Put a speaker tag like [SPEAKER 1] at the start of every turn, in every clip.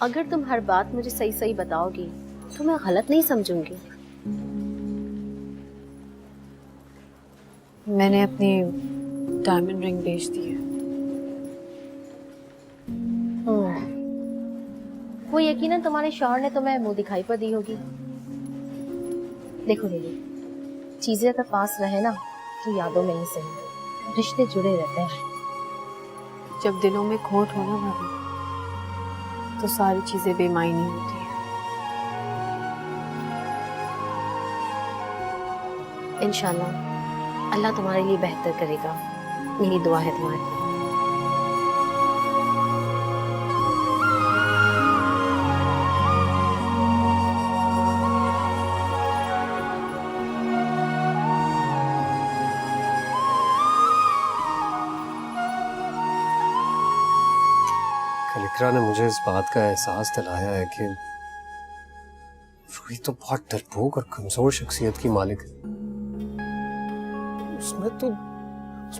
[SPEAKER 1] अगर तुम हर बात मुझे सही सही बताओगी तो मैं गलत नहीं समझूंगी।
[SPEAKER 2] मैंने अपनी डायमंड रिंग बेच दी है।
[SPEAKER 1] वो यकीनन तुम्हारे शौहर ने तुम्हें मुंह दिखाई पर दी होगी। देखो दीदी, चीजें अगर पास रहे ना तो यादों में ही सही रिश्ते जुड़े रहते हैं।
[SPEAKER 2] जब दिलों में खोट हो ना भाभी, तो सारी चीजें बेमायनी होती है।
[SPEAKER 1] इंशाल्लाह अल्लाह तुम्हारे लिए बेहतर करेगा, मेरी दुआ है तुम्हारे लिए।
[SPEAKER 3] कल इकरा ने मुझे इस बात का एहसास दिलाया है कि रूही तो बहुत डरपोक और कमजोर शख्सियत की मालिक है। उसमें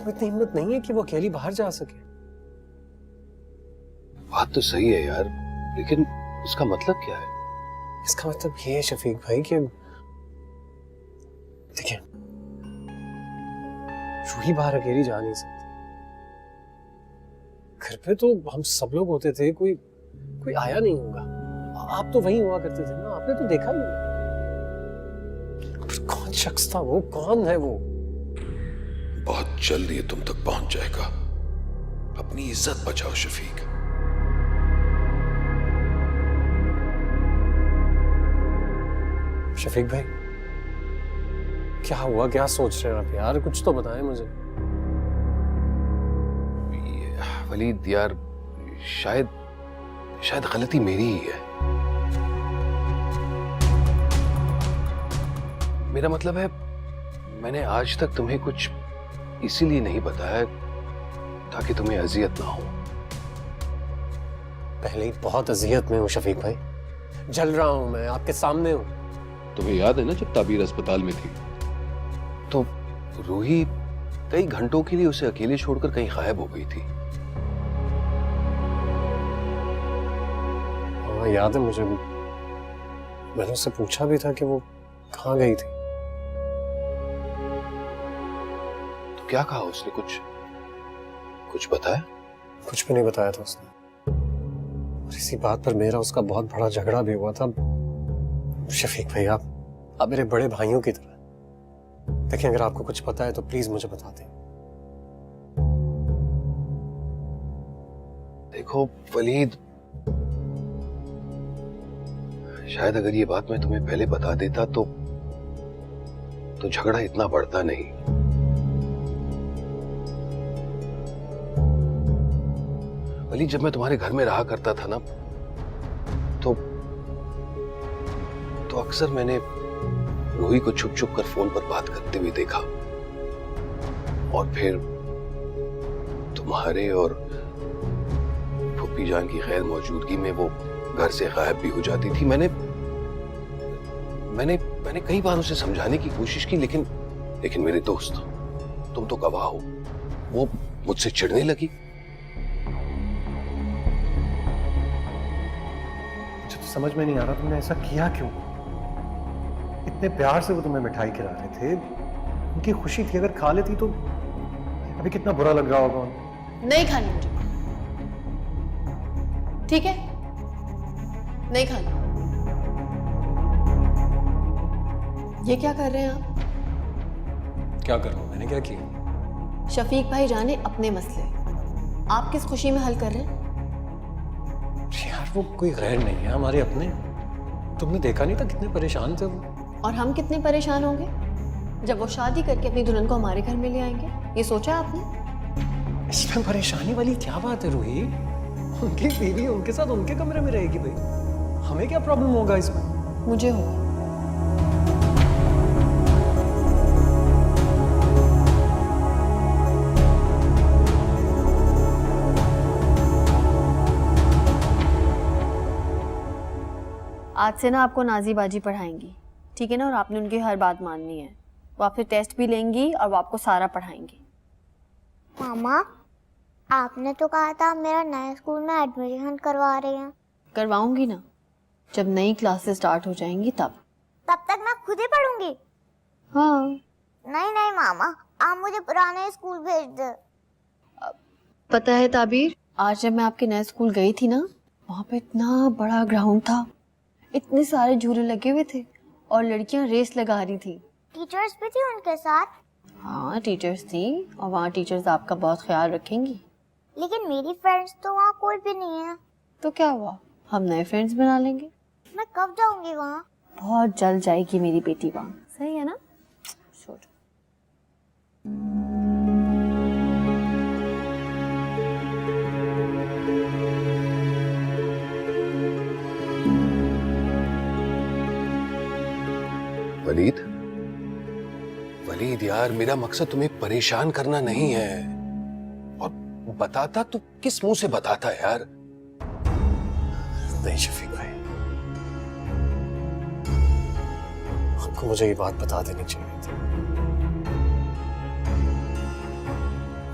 [SPEAKER 3] इतनी हिम्मत नहीं है कि वो अकेली बाहर जा सके।
[SPEAKER 4] बात तो सही है यार, लेकिन इसका मतलब क्या है?
[SPEAKER 3] इसका मतलब ये है शफीक भाई कि देखिए, रूही बाहर अकेली जा नहीं सकती। घर पे तो हम सब लोग होते थे, कोई आया नहीं होगा। आप तो वहीं हुआ करते थे ना, आपने तो देखा ही नहीं। कौन शख्स था वो, कौन है वो?
[SPEAKER 4] बहुत जल्द ये तुम तक पहुंच जाएगा। अपनी इज्जत बचाओ शफीक।
[SPEAKER 3] शफीक भाई, क्या हुआ, क्या सोच रहे हैं आप यार? कुछ तो बताएं मुझे।
[SPEAKER 4] वलीद यार, शायद गलती मेरी ही है। मेरा मतलब है, मैंने आज तक तुम्हें कुछ इसीलिए नहीं बताया ताकि तुम्हें अजियत ना हो।
[SPEAKER 3] पहले ही बहुत अजियत में हूँ शफीक भाई, जल रहा हूं मैं, आपके सामने हूँ।
[SPEAKER 4] तुम्हें याद है ना जब ताबीर अस्पताल में थी तो रूही कई घंटों के लिए उसे अकेले छोड़कर कहीं गायब हो गई थी।
[SPEAKER 3] हाँ याद है मुझे, मैंने उससे पूछा भी था कि वो कहाँ गई थी।
[SPEAKER 4] तो क्या कहा उसने? कुछ बताया?
[SPEAKER 3] कुछ भी नहीं बताया था उसने। और इसी बात पर मेरा उसका बहुत बड़ा झगड़ा भी हुआ था। शफीक भाई, आप मेरे बड़े भाइयों की तरह, देखिए अगर आपको कुछ पता है तो प्लीज मुझे बता दें।
[SPEAKER 4] देखो वलीद, शायद अगर ये बात मैं तुम्हें पहले बता देता तो झगड़ा इतना बढ़ता नहीं। वलीद, जब मैं तुम्हारे घर में रहा करता था ना तो अक्सर मैंने रूही को छुप छुप कर फोन पर बात करते हुए देखा, और फिर तुम्हारे और फूफी जान की गैर मौजूदगी में वो घर से गायब भी हो जाती थी। मैंने कई बार उसे समझाने की कोशिश की, लेकिन मेरे दोस्त, तुम तो गवाह हो, वो मुझसे चिढ़ने लगी।
[SPEAKER 3] मुझे तो समझ में नहीं आ रहा तुमने ऐसा किया क्यों? इतने प्यार से वो तुम्हें मिठाई खिला रहे थे, उनकी खुशी थी, अगर खा लेती तो अभी कितना बुरा लग रहा होगा उन्हें।
[SPEAKER 2] नहीं खानी मुझे, ठीक है? नहीं खानी। ये क्या कर रहे हैं आप?
[SPEAKER 3] क्या कर रहा हूं? मैंने क्या किया?
[SPEAKER 2] शफीक भाई जाने अपने मसले, आप किस खुशी में हल कर रहे हैं?
[SPEAKER 3] यार वो कोई गैर नहीं है, हमारे अपने। तुमने देखा नहीं था कितने परेशान थे वो?
[SPEAKER 2] और हम कितने परेशान होंगे जब वो शादी करके अपनी दुल्हन को हमारे घर में ले आएंगे? ये सोचा आपने?
[SPEAKER 3] इसमें परेशानी वाली क्या बात है रूही? उनकी बीवी उनके साथ उनके कमरे में रहेगी भाई, हमें क्या प्रॉब्लम होगा इसमें?
[SPEAKER 2] मुझे होगा। आज से ना आपको नाजी बाजी पढ़ाएंगी, ठीक है ना? और आपने उनकी हर बात माननी है। वो आपसे टेस्ट भी लेंगी और वो आपको सारा पढ़ाएंगी।
[SPEAKER 5] मामा, आपने तो कहा था मेरा नए स्कूल में एडमिशन करवा रहे हैं,
[SPEAKER 2] करवाऊंगी ना, जब नई क्लासेस स्टार्ट हो जाएंगी तब।
[SPEAKER 5] तब तक मैं खुद ही पढ़ूंगी।
[SPEAKER 2] हाँ।
[SPEAKER 5] नहीं नहीं मामा, आप मुझे पुराने स्कूल भेज दे।
[SPEAKER 2] पता है ताबीर, आज जब मैं आपके नए स्कूल गई थी ना, वहाँ पे इतना बड़ा ग्राउंड था, इतने सारे झूले लगे हुए थे और लड़कियां रेस लगा रही थी।
[SPEAKER 5] टीचर्स भी थी उनके साथ?
[SPEAKER 2] हाँ टीचर्स थी, और वहाँ टीचर्स आपका बहुत ख्याल रखेंगी।
[SPEAKER 5] लेकिन मेरी फ्रेंड्स तो वहाँ कोई भी नहीं है।
[SPEAKER 2] तो क्या हुआ, हम नए फ्रेंड्स बना लेंगे।
[SPEAKER 5] मैं कब जाऊंगी वहाँ?
[SPEAKER 2] बहुत जल्द जाएगी मेरी बेटी वहाँ, सही है ना? छोड़।
[SPEAKER 4] वलीद, वलीद यार, मेरा मकसद तुम्हें परेशान करना नहीं है। और बताता तो किस मुंह से बताता यार।
[SPEAKER 3] नहीं शफीक भाई, आपको मुझे ये बात बता देनी चाहिए थी।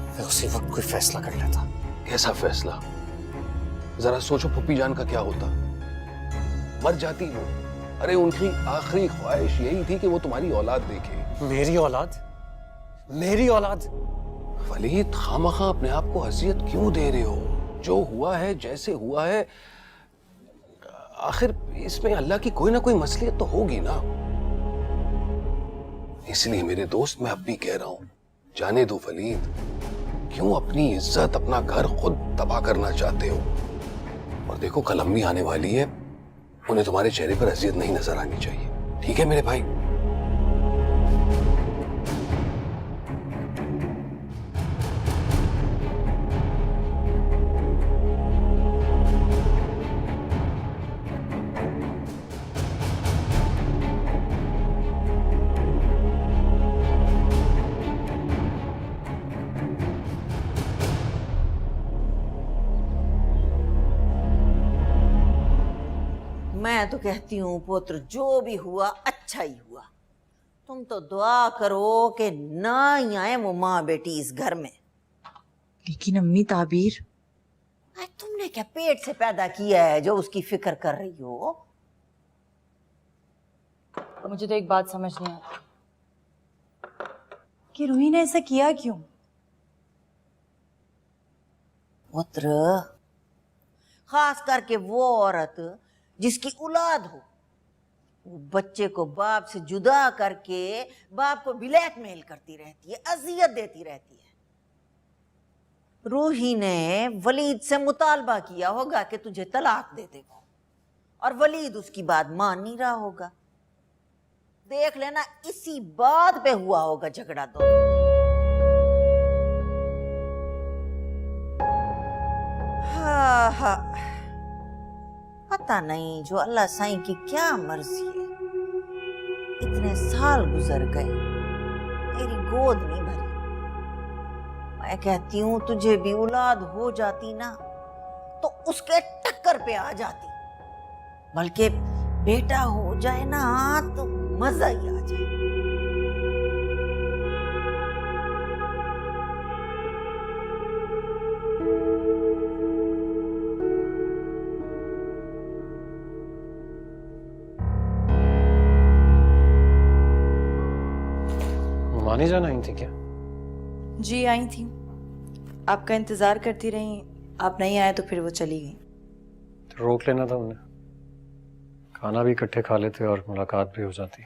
[SPEAKER 3] मैं उसी वक्त कोई फैसला कर लेता।
[SPEAKER 4] कैसा फैसला? जरा सोचो, फुप्पी जान का क्या होता? मर जाती वो। अरे उनकी आखिरी ख्वाहिश यही थी कि वो तुम्हारी औलाद देखे।
[SPEAKER 3] मेरी औलाद? मेरी औलाद?
[SPEAKER 4] वलीद, खामखा अपने आप को अजियत क्यों दे रहे हो? जो हुआ है, जैसे हुआ है, आखिर इसमें अल्लाह की कोई ना कोई मसलियत तो होगी ना। इसलिए मेरे दोस्त, मैं अब भी कह रहा हूं, जाने दो वलीद। क्यों अपनी इज्जत, अपना घर खुद तबाह करना चाहते हो? और देखो, कल अम्मी आने वाली है, उन्हें तुम्हारे चेहरे पर अजियत नहीं नजर आनी चाहिए। ठीक है मेरे भाई?
[SPEAKER 6] मैं तो कहती हूँ पुत्र, जो भी हुआ अच्छा ही हुआ। तुम तो दुआ करो कि ना ही आए वो माँ बेटी इस घर में।
[SPEAKER 7] लेकिन अम्मी ताबीर,
[SPEAKER 6] अरे तुमने क्या पेट से पैदा किया है जो उसकी फिक्र कर रही हो?
[SPEAKER 7] मुझे तो एक बात समझ नहीं आती कि रूही ने ऐसा किया क्यों।
[SPEAKER 6] पुत्र, खास करके वो औरत जिसकी औलाद हो, वो बच्चे को बाप से जुदा करके बाप को ब्लैकमेल करती रहती है, अजियत देती रहती है। रूही ने वलीद से मुतालबा किया होगा कि तुझे तलाक दे दे वो, और वलीद उसकी बात मान नहीं रहा होगा। देख लेना, इसी बात पे हुआ होगा झगड़ा दोनों में। हाँ हाँ, पता नहीं जो अल्लाह साईं की क्या मर्जी है। इतने साल गुजर गए, मेरी गोद नहीं भरी। मैं कहती हूँ तुझे भी औलाद हो जाती ना, तो उसके टक्कर पे आ जाती। बल्कि बेटा हो जाए ना तो मजा ही आ जाए।
[SPEAKER 3] मानी जान आई थी क्या?
[SPEAKER 7] जी आई थी, आपका इंतजार करती रही। आप नहीं आए तो फिर वो चली गई।
[SPEAKER 3] तो रोक लेना था उन्हें, खाना भी इकट्ठे खा लेते और मुलाकात भी हो जाती।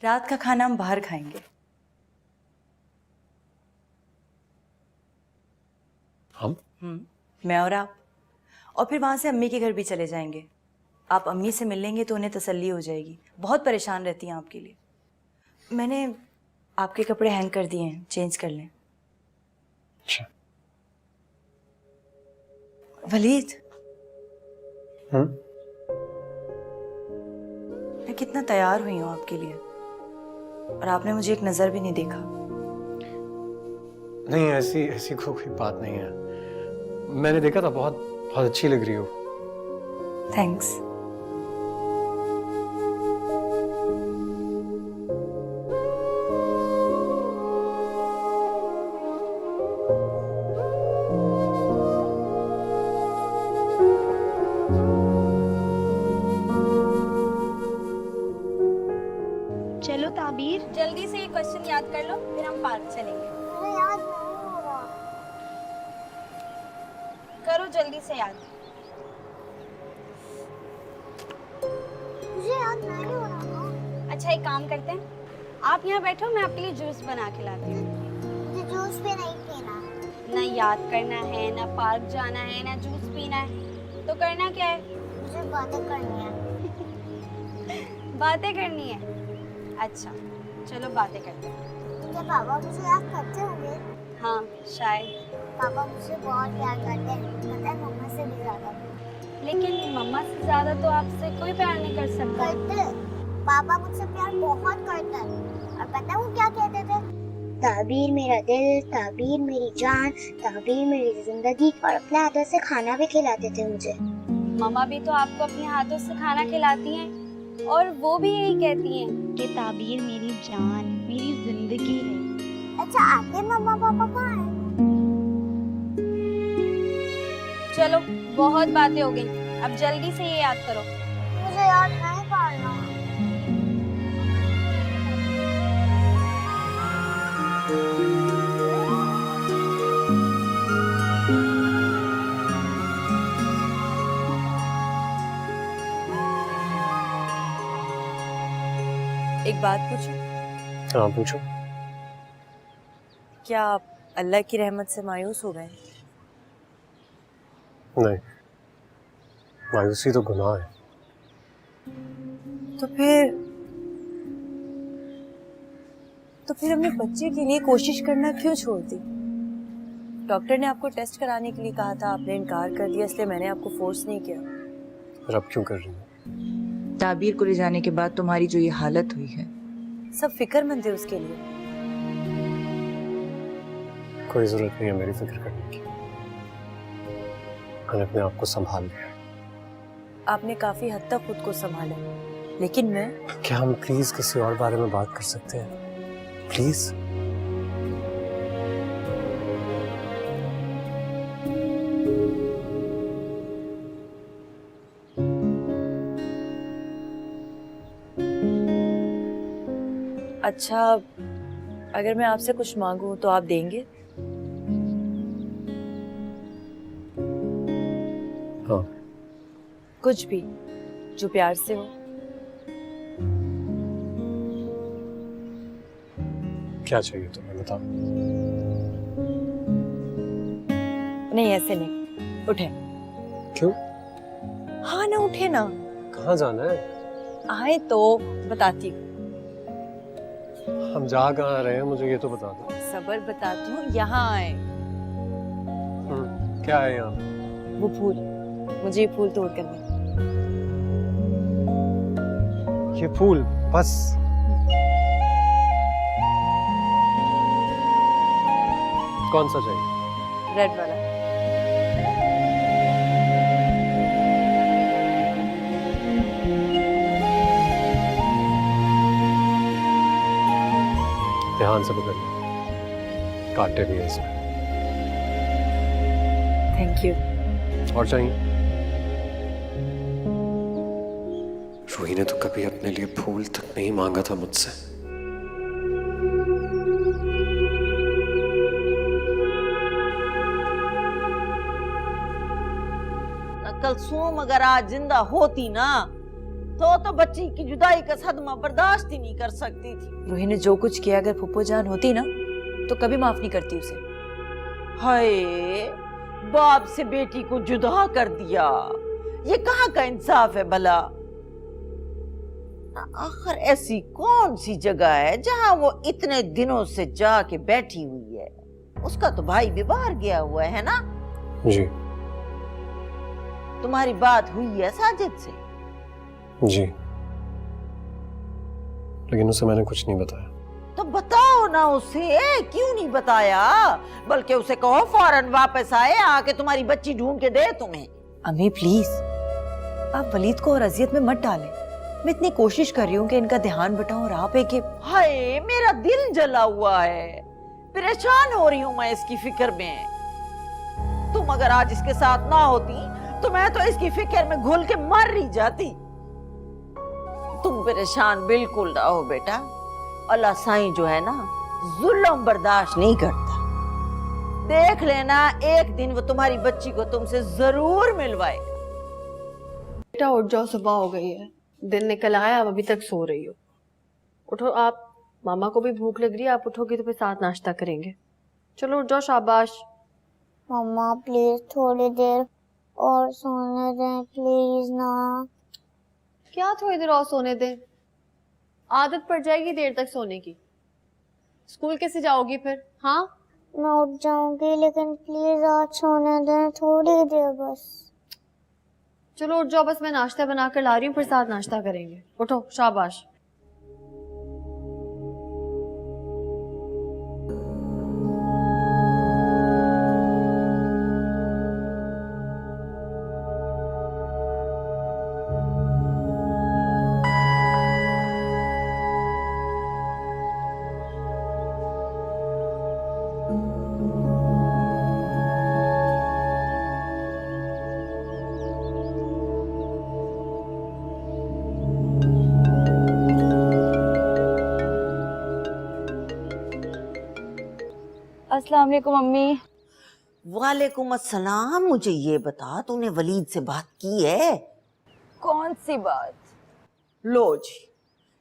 [SPEAKER 7] रात का खाना हम बाहर खाएंगे।
[SPEAKER 3] हम?
[SPEAKER 7] मैं और आप, और फिर वहां से अम्मी के घर भी चले जाएंगे। आप अम्मी से मिल लेंगे तो उन्हें तसल्ली हो जाएगी। बहुत परेशान रहती हैं आपके लिए। मैंने आपके कपड़े हैंग कर दिए हैं, चेंज कर लें।
[SPEAKER 3] अच्छा।
[SPEAKER 7] वलीद, मैं कितना तैयार हुई हूँ आपके लिए, और आपने मुझे एक नजर भी नहीं देखा।
[SPEAKER 3] नहीं, ऐसी ऐसी कोई बात नहीं है। मैंने देखा था, बहुत बहुत अच्छी लग रही हो।
[SPEAKER 7] थैंक्स।
[SPEAKER 8] याद कर लो, फिर हम पार्क चलेंगे।
[SPEAKER 5] मुझे याद नहीं हो रहा।
[SPEAKER 8] करो जल्दी से याद।
[SPEAKER 5] मुझे याद नहीं हो रहा।
[SPEAKER 8] अच्छा एक काम करते हैं, आप यहाँ बैठो, मैं आपके लिए जूस बना के लाती हूँ।
[SPEAKER 5] मुझे जूस भी नहीं पीना।
[SPEAKER 8] ना याद करना है, ना पार्क जाना है, ना जूस पीना है, तो करना क्या है?
[SPEAKER 5] मुझे बातें करनी है।
[SPEAKER 8] बातें करनी है। अच्छा चलो बातें करते हैं।
[SPEAKER 5] क्या पापा मुझे याद करते होंगे?
[SPEAKER 8] हाँ शायद,
[SPEAKER 5] पापा मुझे बहुत याद करते हैं, पता है मम्मा से भी ज्यादा।
[SPEAKER 8] लेकिन मम्मा से ज्यादा तो आपसे कोई प्यार नहीं कर सकता।
[SPEAKER 5] करते, पापा मुझसे प्यार बहुत करते हैं। और पता है वो क्या कहते थे? ताबीर मेरा दिल, ताबीर मेरी जान, ताबीर मेरी जिंदगी। और अपने हाथों से खाना भी खिलाते थे मुझे।
[SPEAKER 8] मम्मा भी तो आपको अपने हाथों से खाना खिलाती हैं, और वो भी यही कहती हैं कि ताबीर मेरी जान, मेरी जिंदगी है।
[SPEAKER 5] अच्छा आपके मम्मा पापा कहाँ हैं?
[SPEAKER 8] चलो बहुत बातें हो गई, अब जल्दी से ये याद करो।
[SPEAKER 5] मुझे याद नहीं करना।
[SPEAKER 7] एक बात पूछूं?
[SPEAKER 3] हाँ पूछो।
[SPEAKER 7] क्या आप अल्लाह की रहमत से मायूस हो गए?
[SPEAKER 3] नहीं, मायूसी तो गुनाह है।
[SPEAKER 7] तो फिर अपने बच्चे के लिए कोशिश करना क्यों छोड़ दी? डॉक्टर ने आपको टेस्ट कराने के लिए कहा था, आपने इनकार कर दिया, इसलिए मैंने आपको फोर्स नहीं किया।
[SPEAKER 3] फिर अब क्यों कर रही हो?
[SPEAKER 7] ताबीर को ले जाने के बाद तुम्हारी जो ये हालत हुई है, सब फिक्रमंद है उसके लिए।
[SPEAKER 3] कोई जरूरत नहीं है मेरी फिक्र करने की। मैंने अपने आप को संभाल लिया।
[SPEAKER 7] आपने काफी हद तक खुद को संभाला, लेकिन मैं
[SPEAKER 3] क्या हम प्लीज किसी और बारे में बात कर सकते हैं? प्लीज।
[SPEAKER 7] अच्छा, अगर मैं आपसे कुछ मांगूं तो आप देंगे?
[SPEAKER 3] हाँ।
[SPEAKER 7] कुछ भी जो प्यार से हो।
[SPEAKER 3] क्या चाहिए तुम्हें बताओ?
[SPEAKER 7] नहीं ऐसे नहीं, उठे।
[SPEAKER 3] क्यों?
[SPEAKER 7] हाँ ना, उठे ना।
[SPEAKER 3] कहाँ जाना है?
[SPEAKER 7] आए तो बताती हूँ।
[SPEAKER 3] हम जा कहाँ रहे हैं मुझे ये तो बता दो।
[SPEAKER 7] सबर बताती हूँ, यहाँ आए।
[SPEAKER 3] क्या है यहाँ?
[SPEAKER 7] वो फूल, मुझे ये फूल तोड़ कर दे।
[SPEAKER 3] ये फूल बस? कौन सा चाहिए?
[SPEAKER 7] रेड वाला।
[SPEAKER 3] ध्यान से पकड़ना, कांटे भी हैं इसमें।
[SPEAKER 7] Thank you.
[SPEAKER 3] और चाहिए? रूही ने तो कभी अपने लिए फूल तक नहीं मांगा था मुझसे।
[SPEAKER 6] कलसूम अगर आज जिंदा होती ना तो बच्ची की जुदाई का सदमा बर्दाश्त ही नहीं कर सकती थी।
[SPEAKER 7] रूही ने जो कुछ किया, अगर फुप्पो जान होती ना तो कभी माफ नहीं करती उसे।
[SPEAKER 6] हाय, बाप से बेटी को जुदा कर दिया, ये कहाँ का इंसाफ है भला? आखिर ऐसी कौन सी जगह है जहाँ वो इतने दिनों से जाके बैठी हुई है? उसका तो भाई भी बाहर गया हुआ है ना?
[SPEAKER 3] जी।
[SPEAKER 6] तुम्हारी बात हुई है साजिद से?
[SPEAKER 3] जी, लेकिन उसे मैंने कुछ नहीं बताया।
[SPEAKER 6] तो बताओ ना उसे, क्यों नहीं बताया? बल्कि उसे कहो फौरन वापस आए, आके तुम्हारी बच्ची ढूंढ के दे तुम्हें।
[SPEAKER 7] अम्मी प्लीज, आप वलीद को और अजियत में मत डालें। मैं इतनी कोशिश कर रही हूँ कि इनका ध्यान बटाऊं और आप एक।
[SPEAKER 6] हाय, मेरा दिल जला हुआ है, परेशान हो रही हूँ मैं इसकी फिक्र में। तुम अगर आज इसके साथ ना होती तो मैं तो इसकी फिक्र में घुल के मर ही जाती। तुम परेशान बिल्कुल ना हो बेटा, अल्लाह साईं जो है ना जुल्म बर्दाश्त नहीं करता। देख लेना, एक दिन वो तुम्हारी बच्ची को तुमसे जरूर मिलवाएगा।
[SPEAKER 2] बेटा उठ जाओ, सुबह हो गई है, दिन निकल आया, अब अभी तक सो रही हो। उठो आप, मामा को भी भूख लग रही है, आप उठोगी तो फिर साथ नाश्ता करेंगे। चलो उठ जाओ, शाबाश।
[SPEAKER 5] मम्मा प्लीज थोड़ी देर और सोने दें प्लीज ना।
[SPEAKER 2] क्या थोड़ी देर और सोने दें? आदत पड़ जाएगी देर तक सोने की। स्कूल कैसे जाओगी फिर? हाँ
[SPEAKER 5] मैं उठ जाऊंगी लेकिन प्लीज आज सोने दें थोड़ी देर बस।
[SPEAKER 2] चलो उठ जाओ, बस मैं नाश्ता बना कर ला रही हूँ, फिर साथ नाश्ता करेंगे। उठो, शाबाश।
[SPEAKER 7] अस्सलाम वालेकुम अम्मी।
[SPEAKER 6] वालेकुम अस्सलाम। मुझे ये बता, तूने वलीद से बात की है?
[SPEAKER 7] कौन सी बात?
[SPEAKER 6] लो जी,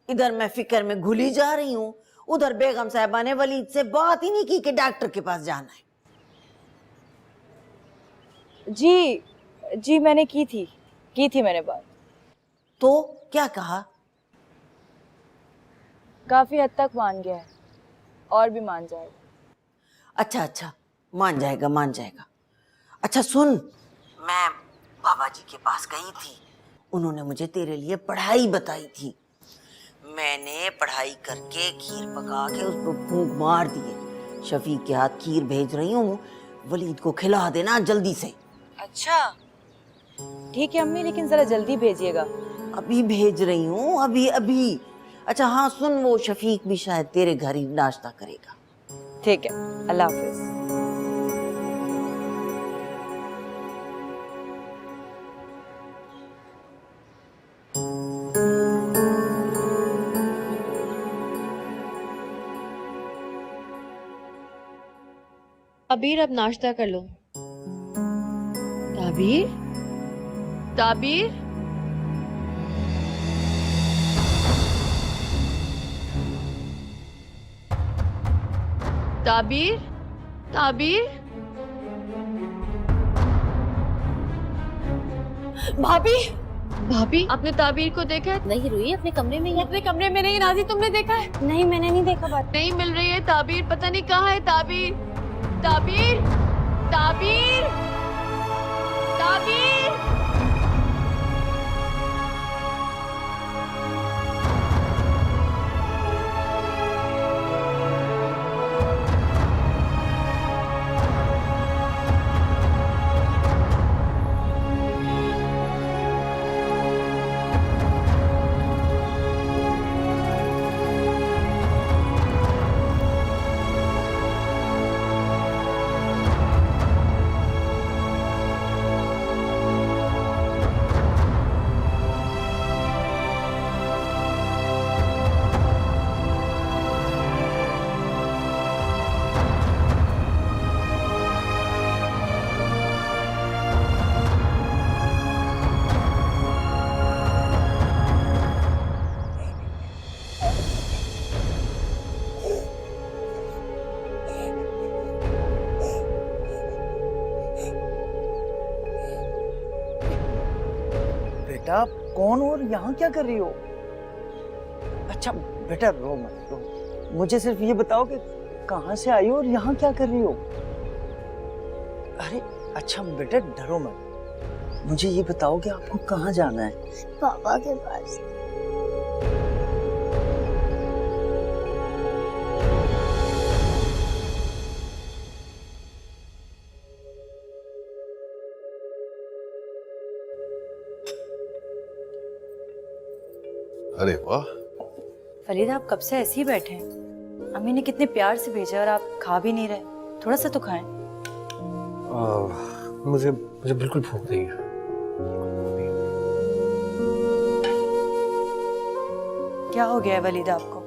[SPEAKER 6] इधर मैं फिक्र में घुली जा रही हूँ, उधर बेगम साहबा ने वलीद से बात ही नहीं की कि डॉक्टर के पास जाना है।
[SPEAKER 7] जी मैंने की थी मैंने बात।
[SPEAKER 6] तो क्या कहा?
[SPEAKER 7] काफी हद तक मान गया है, और भी मान जाएगा।
[SPEAKER 6] अच्छा, मान जाएगा। अच्छा सुन, मैं बाबा जी के पास गई थी, उन्होंने मुझे तेरे लिए पढ़ाई बताई थी। मैंने पढ़ाई करके खीर पका के उस पर फूंक मार दिए। शफीक के हाथ खीर भेज रही हूँ, वलीद को खिला देना जल्दी से।
[SPEAKER 7] अच्छा ठीक है अम्मी, लेकिन जरा जल्दी भेजिएगा।
[SPEAKER 6] अभी भेज रही हूँ, अभी। अच्छा हाँ सुन, वो शफीक भी शायद तेरे घर ही नाश्ता करेगा।
[SPEAKER 7] ठीक है, अल्लाह हाफिज।
[SPEAKER 2] ताबीर अब नाश्ता कर लो। ताबीर, ताबीर, ताबीर, ताबीर। भाभी, भाभी आपने ताबीर को देखा है?
[SPEAKER 1] नहीं रुई, अपने कमरे में ही है।
[SPEAKER 2] अपने कमरे में नहीं। नाजी तुमने देखा है?
[SPEAKER 8] नहीं मैंने नहीं देखा बात।
[SPEAKER 2] नहीं मिल रही है ताबीर, पता नहीं कहाँ है ताबीर। ताबीर, ताबीर, ताबीर।
[SPEAKER 9] बेटा कौन और यहाँ क्या कर रही हो? अच्छा बेटा रो मत रो, मुझे सिर्फ ये बताओ कि कहाँ से आई हो और यहाँ क्या कर रही हो? अरे अच्छा बेटा डरो मत, मुझे ये बताओ कि आपको कहाँ जाना है?
[SPEAKER 5] पापा के पास।
[SPEAKER 4] अरे वाह
[SPEAKER 7] फरीद, आप कब से ऐसे ही बैठे हैं? अम्मी ने कितने प्यार से भेजा और आप खा भी नहीं रहे। थोड़ा सा तो खाएं।
[SPEAKER 3] मुझे बिल्कुल भूख नहीं है।
[SPEAKER 7] क्या हो गया है वलीदा आपको?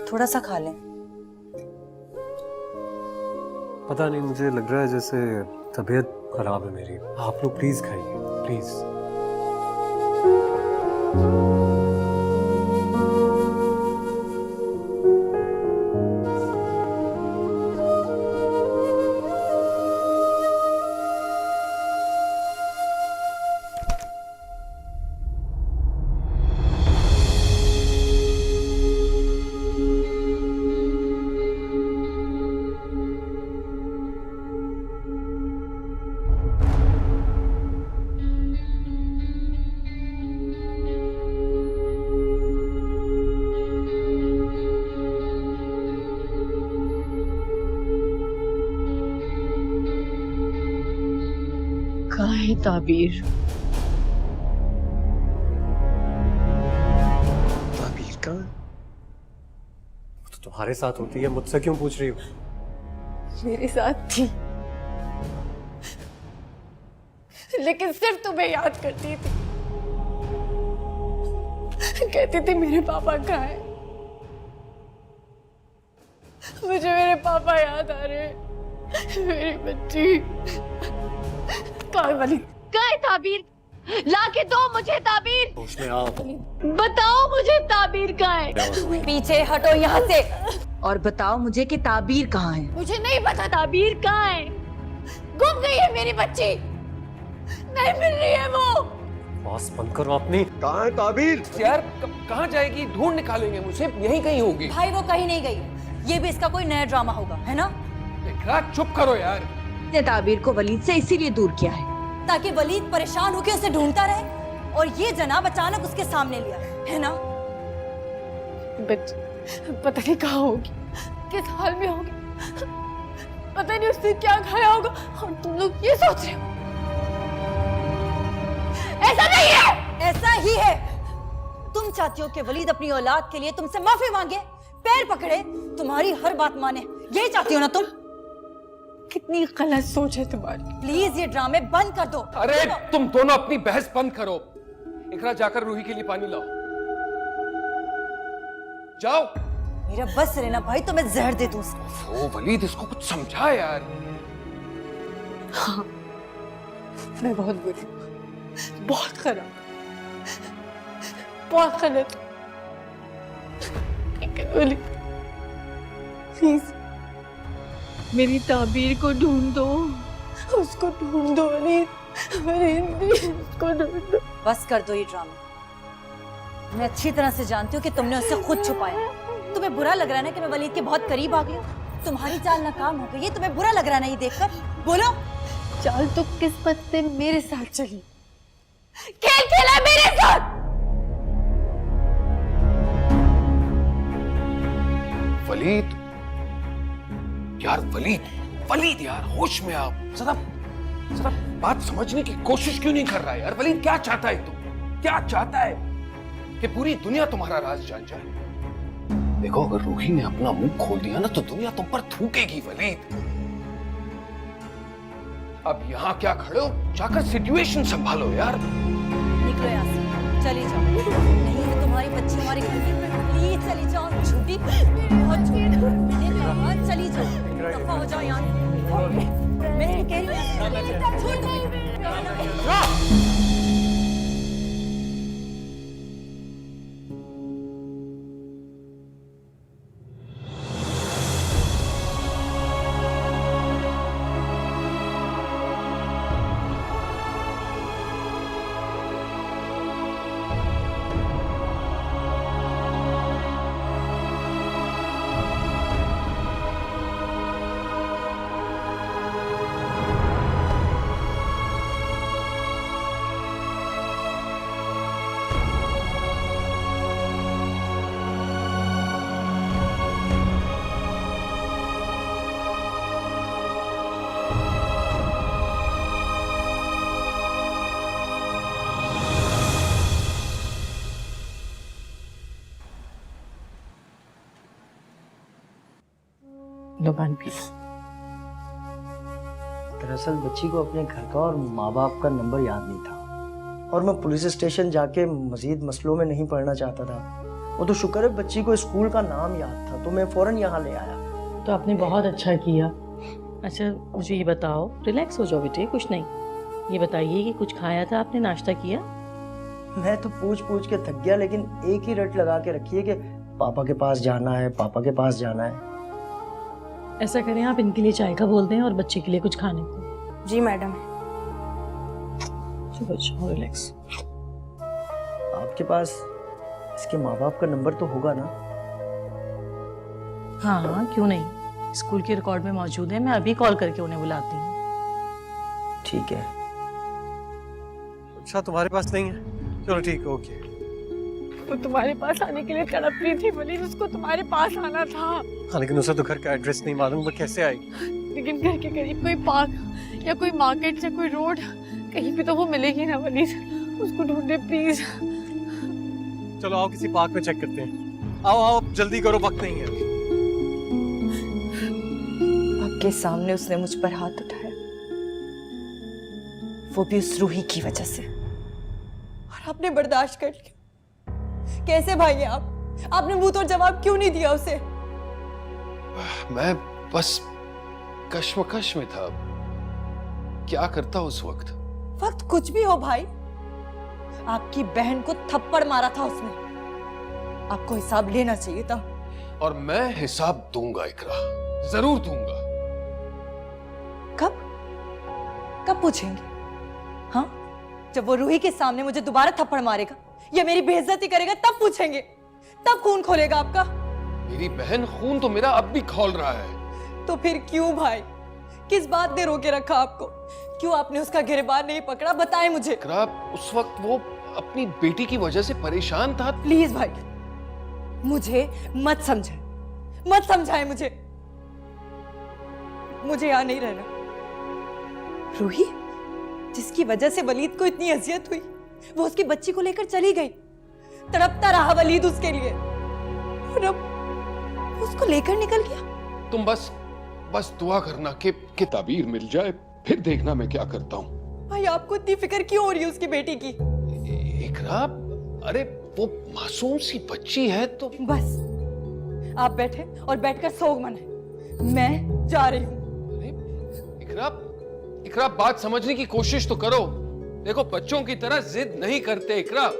[SPEAKER 7] थोड़ा सा खा लें।
[SPEAKER 3] पता नहीं, मुझे लग रहा है जैसे तबीयत खराब है मेरी। आप लोग प्लीज खाइए, प्लीज।
[SPEAKER 2] कहाँ है ताबीर?
[SPEAKER 3] ताबीर कहाँ है? तो तुम्हारे साथ होती है, मुझसे क्यों पूछ रही हो?
[SPEAKER 2] मेरे साथ थी, लेकिन सिर्फ तुम्हें याद करती थी। कहती थी मेरे पापा कहाँ है। मुझे मेरे पापा याद आ रहे हैं। मेरी बच्ची कहाँ है वली? कहाँ है ताबीर? लाके दो मुझे ताबीर।
[SPEAKER 3] होश में आओ।
[SPEAKER 2] बताओ मुझे ताबीर कहाँ है?
[SPEAKER 7] पीछे हटो यहाँ से और बताओ मुझे कि ताबीर कहाँ है।
[SPEAKER 2] मुझे नहीं पता ताबीर कहाँ है। गुम गई है मेरी बच्ची, नहीं मिल रही है वो।
[SPEAKER 3] बॉस बंद करो अपनी।
[SPEAKER 4] कहाँ है ताबीर?
[SPEAKER 10] यार कहाँ जाएगी? ढूंढ निकालेंगे, मुझे यहीं कहीं होगी।
[SPEAKER 7] भाई वो कहीं नहीं गई, ये भी इसका कोई नया ड्रामा होगा, है ना?
[SPEAKER 10] इकरा चुप करो यार।
[SPEAKER 7] ने ताबीर को वलीद से इसीलिए दूर किया है ताकि वलीद परेशान होकर उसे ढूंढता रहे, और ये जनाब अचानक उसके सामने लिया, है ना?
[SPEAKER 2] बच्ची पता नहीं कहाँ होगी, किस हाल में होगी, पता नहीं उसने क्या खाया होगा, और तुम लोग ये सोच रहे हो। ऐसा नहीं है।
[SPEAKER 7] ऐसा ही है। तुम चाहती हो कि वलीद अपनी औलाद के लिए तुमसे माफी मांगे, पैर पकड़े, तुम्हारी हर बात माने, यही चाहती हो ना तुम?
[SPEAKER 2] कितनी गलत सोच है तुम्हारी।
[SPEAKER 7] प्लीज ये ड्रामे बंद कर दो।
[SPEAKER 10] अरे तुम दोनों अपनी बहस बंद करो। इकरा जाकर रूही के लिए पानी लाओ, जाओ।
[SPEAKER 7] मेरा बस रहना भाई, तो मैं जहर दे दूं।
[SPEAKER 10] ओ वलीद, इसको कुछ समझा यार।
[SPEAKER 2] हाँ, मैं बहुत बुरी, बहुत खराब, बहुत गलत। प्लीज मेरी ताबीर को ढूंढ दो, उसको ढूंढ दो वलीद, उसको ढूंढ दो।
[SPEAKER 7] बस कर दो ये ड्रामा। मैं अच्छी तरह से जानती हूँ कि तुमने उससे खुद छुपाया। तुम्हें बुरा लग रहा है ना कि मैं वलीद के बहुत करीब आ गई? तुम्हारी चाल नाकाम हो गई है, तुम्हें बुरा लग रहा है ना ये देखकर? बोलो।
[SPEAKER 2] चाल तो किस्मत से मेरे साथ चली, खेल खेला मेरे साथ।
[SPEAKER 4] वलीद यार, वलीद वलीद यार, होश में आप। जरा जरा बात समझने की कोशिश क्यों नहीं कर रहा है यार? वलीद क्या चाहता है तू? क्या चाहता है? कि पूरी दुनिया तुम्हारा राज जान जाए? देखो, अगर रूही ने अपना मुंह खोल दिया ना तो दुनिया तुम पर थूकेगी वलीद। अब यहाँ क्या खड़े हो? जाकर सिचुएशन संभालो यार।
[SPEAKER 7] निकलो यहाँ से, चली जाओ। नहीं है तुम्हारी बच्ची हमारे घर में, प्लीज चली जाओ। झूठी, बहुत झूठी। मैंने कहा चली जाओ, दफा हो जाओ यहाँ से। मैं कह रही हूँ छोड़ दो।
[SPEAKER 9] दरअसल बच्ची को अपने घर का और माँ बाप का नंबर याद नहीं था, और मैं पुलिस स्टेशन जाके मजीद मसलों में नहीं पड़ना चाहता था, वो तो शुक्र है बच्ची को स्कूल का नाम याद था, तो मैं फौरन यहाँ ले आया।
[SPEAKER 11] तो आपने बहुत अच्छा किया। अच्छा मुझे ये बताओ, रिलैक्स हो जाओ बेटे, कुछ नहीं। ये बताइए कि कुछ खाया था आपने, नाश्ता किया?
[SPEAKER 9] मैं तो पूछ पूछ के थक गया, लेकिन एक ही रट लगा के रखी है कि पापा के पास जाना है, पापा के पास जाना है।
[SPEAKER 11] ऐसा करें, आप इनके लिए चाय का बोल दें और बच्चे के लिए कुछ खाने को।
[SPEAKER 7] जी मैडम।
[SPEAKER 11] चलो रिलैक्स।
[SPEAKER 9] आपके पास इसके माँ बाप का नंबर तो होगा ना?
[SPEAKER 11] हाँ हाँ, क्यों नहीं, स्कूल के रिकॉर्ड में मौजूद है। मैं अभी कॉल करके उन्हें बुलाती हूँ।
[SPEAKER 9] ठीक है।
[SPEAKER 3] अच्छा तुम्हारे पास नहीं है? चलो ठीक है, ओके।
[SPEAKER 2] वो तुम्हारे पास आने के लिए तड़प रही थी वलीद, उसको तुम्हारे पास आना था।
[SPEAKER 3] हाँ लेकिन उसे तो घर का एड्रेस नहीं मालूम, वो कैसे आएगी?
[SPEAKER 2] लेकिन घर के करीब कोई पार्क या कोई मार्केट या कोई रोड, कहीं पे तो वो मिलेगी ना वलीद, उसको ढूंढे प्लीज।
[SPEAKER 3] चलो आओ किसी पार्क में चेक करते हैं। आओ आओ जल्दी करो, वक्त नहीं है।
[SPEAKER 7] आपके सामने उसने मुझ पर हाथ उठाया, वो भी उस रूही की वजह से, और आपने बर्दाश्त कर लिया। कैसे भाई हैं आप? आपने मुंह तोड़ जवाब क्यों नहीं दिया उसे?
[SPEAKER 4] मैं बस कश्मकश में था, क्या करता उस वक्त।
[SPEAKER 7] वक्त कुछ भी हो भाई, आपकी बहन को थप्पड़ मारा था उसने, आपको हिसाब लेना चाहिए था।
[SPEAKER 4] और मैं हिसाब दूंगा इकरा, जरूर दूंगा।
[SPEAKER 7] कब कब पूछेंगे? हाँ, जब वो रूही के सामने मुझे दोबारा थप्पड़ मारेगा या मेरी बेइज्जती करेगा तब पूछेंगे, तब खून खोलेगा आपका।
[SPEAKER 4] मेरी बहन खून तो मेरा अब भी खौल रहा है।
[SPEAKER 7] तो फिर क्यों भाई, किस बात ने रोके रखा आपको? क्यों आपने उसका गिरबान नहीं पकड़ा, बताएं मुझे।
[SPEAKER 4] इकरा, उस वक्त वो अपनी बेटी की वजह से परेशान था।
[SPEAKER 7] प्लीज भाई, मुझे मत समझाए, मत समझाए मुझे यहां नहीं रहना। रूही, जिसकी वजह से वलीद को इतनी अजियत हुई, वो उसकी बच्ची को लेकर चली गई। तड़पता रहा वलीद उसके लिए, और अब उसको लेकर निकल गया।
[SPEAKER 4] तुम बस दुआ करना कि ताबीर मिल जाए, फिर देखना मैं क्या करता हूँ।
[SPEAKER 7] भाई आपको इतनी फिक्र क्यों हो रही है उसकी बेटी की?
[SPEAKER 4] इकरा, अरे वो मासूम सी बच्ची है तो।
[SPEAKER 7] बस आप बैठे और बैठकर सोग मनाएं, मैं जा रही हूँ।
[SPEAKER 4] इकरा बात समझने की कोशिश तो करो। देखो बच्चों की तरह जिद नहीं करते इकरा।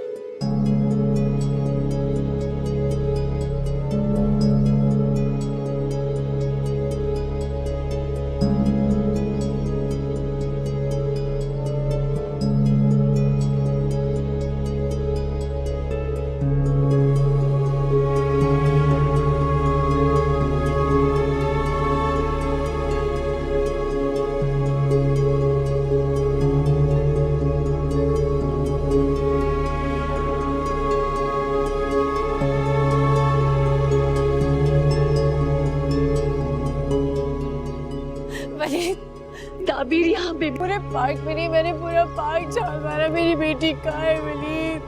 [SPEAKER 2] ताबीर यहाँ पे पूरे पार्क में नहीं, मैंने पूरा पार्क झाड़ मारा। मेरी बेटी कहाँ है वलीद?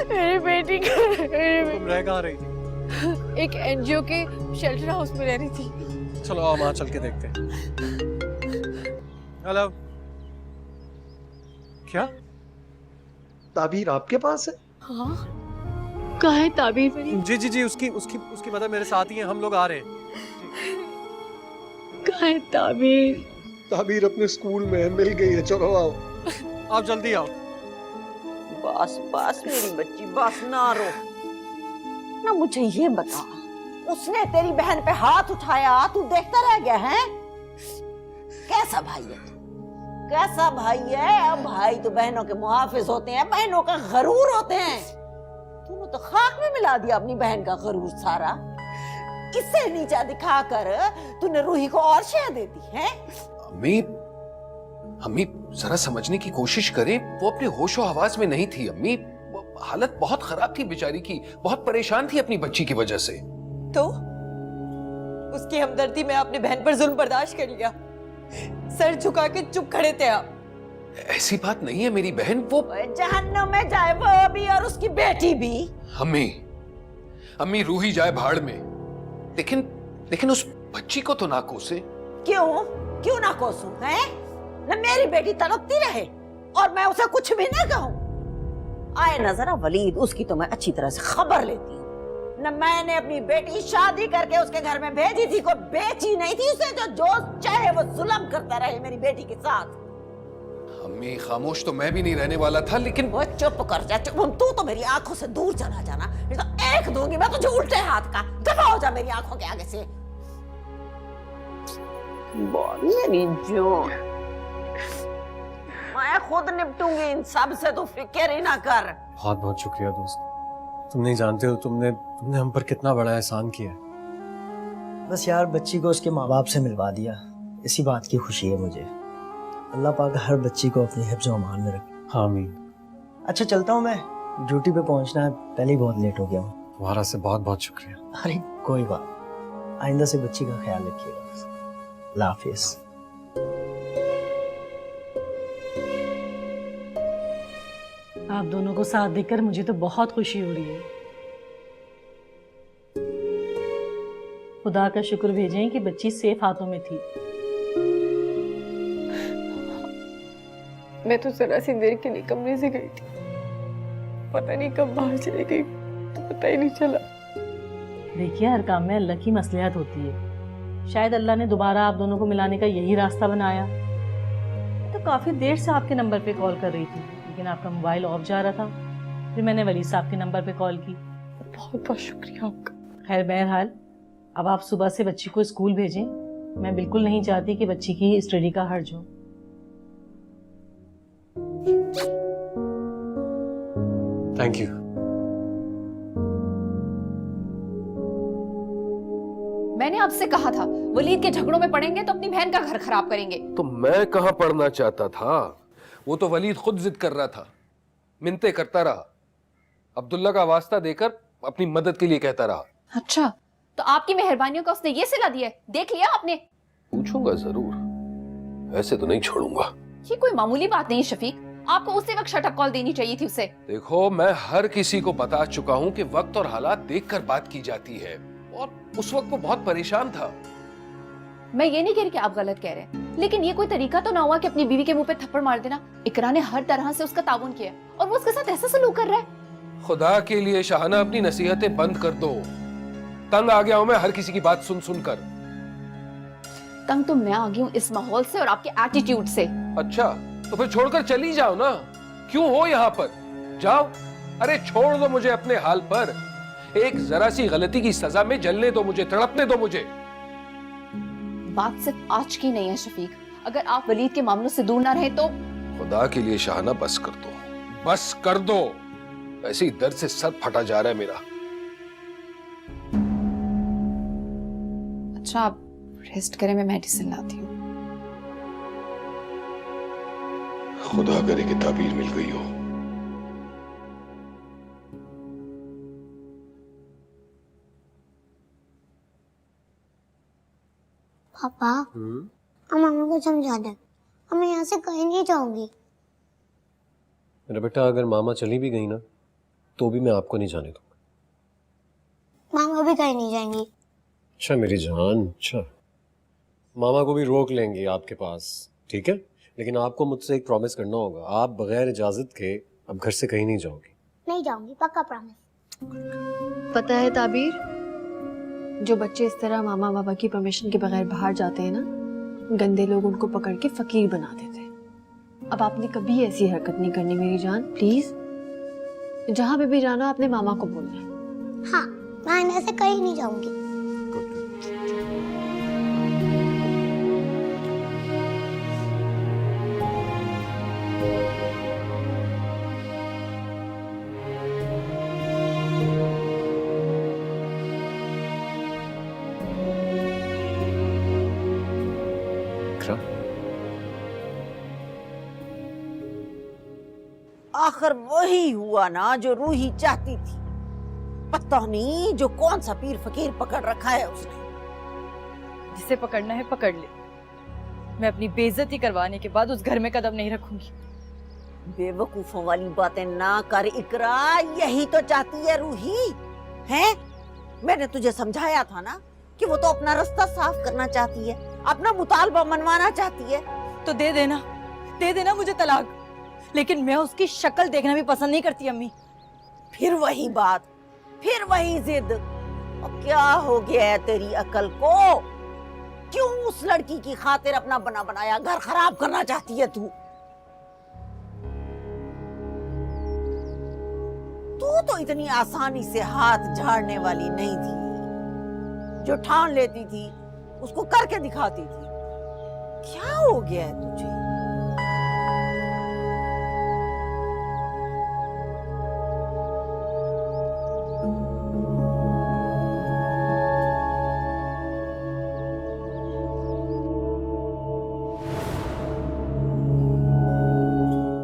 [SPEAKER 2] मेरी बेटी कहाँ है?
[SPEAKER 3] तुम रह कहाँ रही थी?
[SPEAKER 2] एक एनजीओ के शेल्टर हाउस में रह रही थी।
[SPEAKER 3] चलो आओ वहां चल के देखते हैं। हेलो, क्या ताबीर आपके पास है?
[SPEAKER 2] हाँ, कहाँ है ताबीर मेरी?
[SPEAKER 3] जी जी जी, उसकी मदद मेरे साथ ही है, हम लोग आ रहे हैं।
[SPEAKER 2] कहाँ है ताबीर?
[SPEAKER 3] ताबीर अपने स्कूल में है, मिल गई है। चलो आओ, आप जल्दी आओ।
[SPEAKER 6] बस बस मेरी बच्ची, बस ना रो ना। मुझे ये बता, उसने तेरी बहन पे हाथ उठाया, तू देखता रह गया है? कैसा भाई है तू? कैसा भाई है? अब भाई तो बहनों के मुहाफिज होते हैं, बहनों का गरूर होते हैं। तूने तो खाक में मिला दिया अपनी बहन का गरूर सारा। किससे नीचा दिखाकर तूने रूही को और शह दे दी है?
[SPEAKER 4] अम्मी जरा समझने की कोशिश करें, वो अपने होशो हवास में नहीं थी। अम्मी, हालत बहुत खराब थी बेचारी की, बहुत परेशान थी अपनी बच्ची की वजह से।
[SPEAKER 7] तो उसकी हमदर्दी में आपने बहन पर जुल्म बर्दाश्त कर लिया, सर झुका के चुप खड़े थे आप।
[SPEAKER 4] ऐसी बात नहीं है मेरी बहन, वो
[SPEAKER 6] जहन्नम में जाए वो भी और उसकी बेटी भी।
[SPEAKER 4] अम्मी रूही जाए भाड़ में, लेकिन उस बच्ची को तो ना कोसे।
[SPEAKER 6] क्यों ना कोसूं? है ना, मेरी बेटी तड़पती रहे और मैं उसे कुछ भी ना कहूं। आए ना जरा वलीद, उसकी तो मैं अच्छी तरह से खबर लेती हूँ। न मैंने अपनी बेटी शादी करके उसके घर में भेजी थी, कोई बेची नहीं थी उसे, जो चाहे वो जुल्म करता रहे मेरी बेटी के साथ।
[SPEAKER 4] अम्मी खामोश तो मैं भी नहीं रहने वाला था, लेकिन
[SPEAKER 6] वो चुप कर जा, चुप। तू तो मेरी आंखों से दूर चला जाना, नहीं तो एक दूंगी मैं तुझे उल्टे हाथ का। दफा हो जा मेरी आंखों के आगे से। मेरी जान, मैं खुद निपटूंगी इन सब से, तू फिक्र ही ना कर।
[SPEAKER 3] बहुत बहुत शुक्रिया दोस्त। तुम नहीं जानते हो तुमने हम पर कितना बड़ा एहसान किया है।
[SPEAKER 9] बस यार बच्ची को उसके माँ बाप से मिलवा दिया, इसी बात की खुशी है मुझे। अल्लाह पाक हर बच्ची को अपनी हिफ्ज़ और अमान में रखे।
[SPEAKER 3] हाँ आमीन।
[SPEAKER 9] अच्छा चलता हूँ मैं, ड्यूटी पे पहुँचना है, पहले ही बहुत लेट हो गया हूँ।
[SPEAKER 3] तुम्हारा से बहुत बहुत शुक्रिया।
[SPEAKER 9] अरे कोई बात, आइंदा से बच्ची का ख्याल रखिएगा। अल्लाह हाफिज़।
[SPEAKER 11] आप दोनों को साथ देखकर मुझे तो बहुत खुशी हो रही है। खुदा का शुक्र भेजें कि बच्ची सेफ हाथों में थी।
[SPEAKER 2] मैं तो जरा सी देर के लिए कमरे से गई थी, पता नहीं कब बाहर चली गई, तो पता ही नहीं चला।
[SPEAKER 11] देखिए, हर काम में अल्लाह की मसलिहत होती है। शायद अल्लाह ने दोबारा आप दोनों को मिलाने का यही रास्ता बनाया। तो काफी देर से आपके नंबर पे कॉल कर रही थी, लेकिन आपका मोबाइल ऑफ जा रहा था। फिर मैंने वलीद साहब के नंबर पे कॉल की।
[SPEAKER 2] बहुत बहुत शुक्रिया आपका।
[SPEAKER 11] खैर बहरहाल, अब आप सुबह से बच्ची को स्कूल भेजें। मैं बिल्कुल नहीं चाहती कि बच्ची की स्टडी का हर्ज हो।
[SPEAKER 3] Thank you.
[SPEAKER 12] मैंने आपसे कहा था वलीद के झगड़ों में पड़ेंगे तो अपनी बहन का घर खराब करेंगे।
[SPEAKER 4] तो मैं कहाँ पढ़ना चाहता था, वो तो वलीद खुद जिद कर रहा था, मिन्नतें करता रहा, अब्दुल्ला का वास्ता देकर अपनी मदद के लिए कहता रहा।
[SPEAKER 12] अच्छा, तो आपकी मेहरबानियों का उसने ये सिला दिया है, देख लिया आपने?
[SPEAKER 4] पूछूंगा जरूर, ऐसे तो नहीं छोड़ूंगा।
[SPEAKER 12] ये कोई मामूली बात नहीं शफीक, आपको उसी वक्त शटअप कॉल देनी चाहिए थी उसे।
[SPEAKER 4] देखो, मैं हर किसी को बता चुका हूँ कि वक्त और हालात देखकर बात की जाती है, और उस वक्त वो बहुत परेशान था।
[SPEAKER 12] मैं ये नहीं कह रही कि आप गलत कह रहे हैं, लेकिन ये कोई तरीका तो ना हुआ कि अपनी बीवी के मुंह पे थप्पड़ मार देना। इकरा ने हर तरह से उसका ताउन किया और वो उसके साथ ऐसा सलूक कर रहा है।
[SPEAKER 4] खुदा के लिए शाहाना, अपनी नसीहतें बंद कर दो। तंग आ गया हूं मैं हर किसी की बात सुन सुनकर।
[SPEAKER 12] तंग तो मैं आ गई हूँ इस माहौल से और आपके एटीट्यूड से।
[SPEAKER 4] अच्छा, तो फिर छोड़कर चली जाओ ना, क्यों हो यहाँ पर? जाओ, अरे छोड़ दो मुझे अपने हाल पर। एक जरा सी गलती की सजा में जलने दो मुझे, तड़पने दो मुझे।
[SPEAKER 12] बात सिर्फ आज की नहीं है शफीक, अगर आप वलीद के मामलों से दूर ना रहे तो।
[SPEAKER 4] खुदा के लिए शाहाना बस कर दो, बस कर दो। ऐसे ही दर्द से सर फटा जा रहा है मेरा।
[SPEAKER 12] अच्छा, आप रेस्ट करें, मैं मेडिसिन लाती हूँ।
[SPEAKER 4] खुदा करे कि ताबीर मिल गई हो।
[SPEAKER 5] पापा, अब मामा को समझा दे, अब मैं यहाँ से कहीं नहीं जाऊंगी।
[SPEAKER 3] मेरा बेटा, अगर मामा चली भी गई ना, तो भी मैं आपको नहीं जाने दूंगा।
[SPEAKER 5] मामा भी कहीं नहीं जाएंगी।
[SPEAKER 3] अच्छा मेरी जान, अच्छा। मामा को भी रोक लेंगे आपके पास, ठीक है? लेकिन आपको मुझसे एक प्रॉमिस करना होगा, आप बगैर इजाजत के अब घर से कहीं नहीं जाओगी।
[SPEAKER 5] नहीं जाऊंगी, पक्का प्रॉमिस।
[SPEAKER 2] पता है ताबीर, जो बच्चे इस तरह मामा बाबा की परमिशन के बगैर बाहर जाते हैं ना, गंदे लोग उनको पकड़ के फकीर बना देते हैं। अब आपने कभी ऐसी हरकत नहीं करनी मेरी जान, प्लीज। जहां पे भी जाना अपने मामा को बोलना है।
[SPEAKER 5] हाँ, मैं यहाँ से कहीं नहीं जाऊंगी।
[SPEAKER 6] आखिर वही हुआ ना जो रूही चाहती थी। पता नहीं जो कौन सा पीर फकीर पकड़ रखा है उसने।
[SPEAKER 7] जिसे पकड़ना है पकड़ ले, मैं अपनी बेइज्जती करवाने के बाद उस घर में कदम नहीं रखूंगी।
[SPEAKER 6] बेवकूफों वाली बातें ना कर इकरा, यही तो चाहती है रूही, हैं? मैंने तुझे समझाया था ना कि वो तो अपना रास्ता साफ करना चाहती है, अपना मुतालबा मनवाना चाहती है।
[SPEAKER 7] तो दे देना मुझे तलाक,
[SPEAKER 6] लेकिन मैं उसकी शक्ल देखना भी पसंद नहीं करती अम्मी। फिर वही बात, फिर वही जिद। और क्या हो गया है तेरी अकल को? क्यों उस लड़की की खातिर अपना बना बनाया घर खराब करना चाहती है तू? तू तो इतनी आसानी से हाथ झाड़ने वाली नहीं थी। जो ठान लेती थी उसको करके दिखाती थी। क्या हो गया है तुझे?